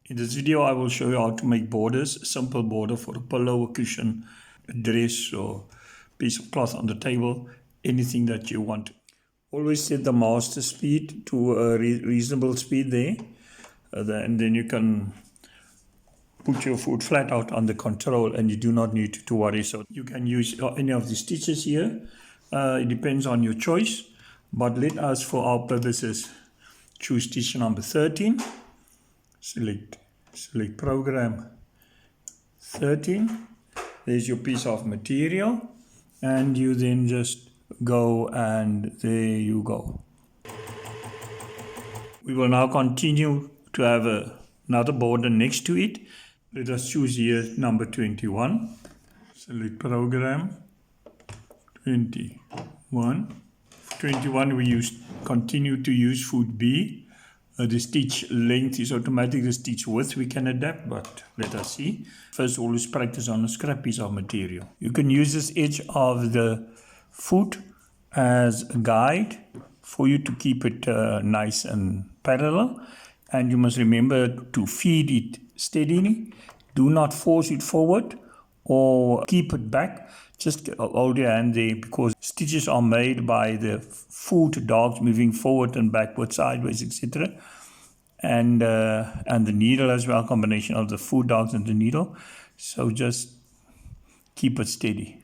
In this video, I will show you how to make borders, a simple border for a pillow, a cushion, a dress, or piece of cloth on the table, anything that you want. Always set the master speed to a reasonable speed there, and then you can put your foot flat out on the control and you do not need to worry. So you can use any of the stitches here. It depends on your choice, but let us, for our purposes, choose stitch number 13. Select program 13. There's your piece of material, and you then just go, and there you go. We will now continue to have another border next to it. Let us choose here number 21. Select program 21. 21 we continue to use foot B. The stitch length is automatic, the stitch width we can adapt, but let us see. First, always practice on a scrap piece of material. You can use this edge of the foot as a guide for you to keep it nice and parallel. And you must remember to feed it steadily. Do not force it forward or keep it back. Just hold your hand there, because stitches are made by the foot dogs moving forward and backward, sideways, etc. And the needle as well, combination of the foot dogs and the needle. So just keep it steady.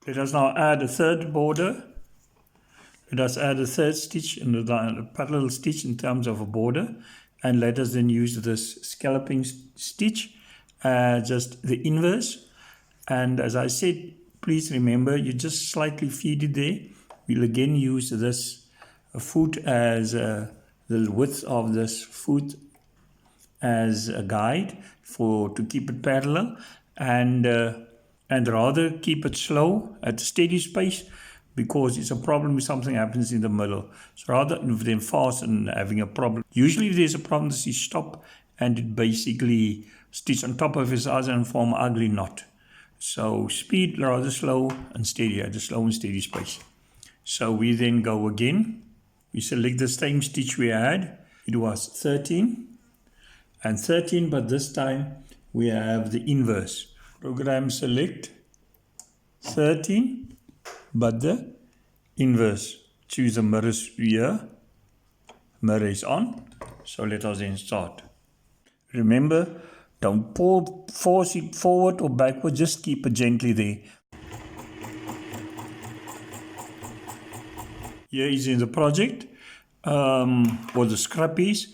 Let us now add a third border. Let us add a third stitch and a parallel stitch in terms of a border, and let us then use this scalloping stitch, just the inverse. And as I said, please remember, you just slightly feed it there. We'll again use this foot as the width of this foot as a guide to keep it parallel, and rather keep it slow at a steady pace, because it's a problem if something happens in the middle. So rather than fast and having a problem, usually if there's a problem, this is stop and it basically stitch on top of his other and form an ugly knot. So speed rather slow and steady at a slow and steady pace. So we then go again. We select the same stitch we had. It was 13 and 13, but this time we have the inverse. Program select 13. But the inverse. Choose the mirrors here. Mirror is on. So let us then start. Remember, don't force it forward or backward. Just keep it gently there. Here is in the project or the scrap piece.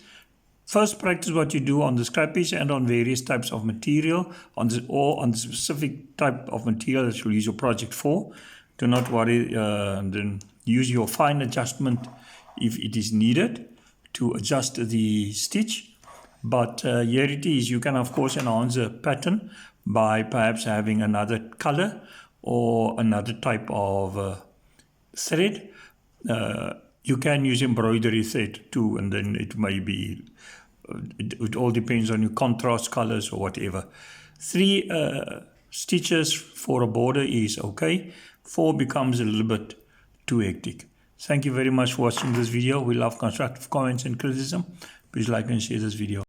First, practice what you do on the scrap piece and on various types of material, or on the specific type of material that you'll use your project for. Do not worry, then use your fine adjustment if it is needed to adjust the stitch. But here it is. You can of course enhance the pattern by perhaps having another color or another type of thread. You can use embroidery thread too, and then it may be, it all depends on your contrast colors or whatever. 3 stitches for a border is okay. 4 becomes a little bit too hectic. Thank you very much for watching this video. We love constructive comments and criticism. Please like and share this video.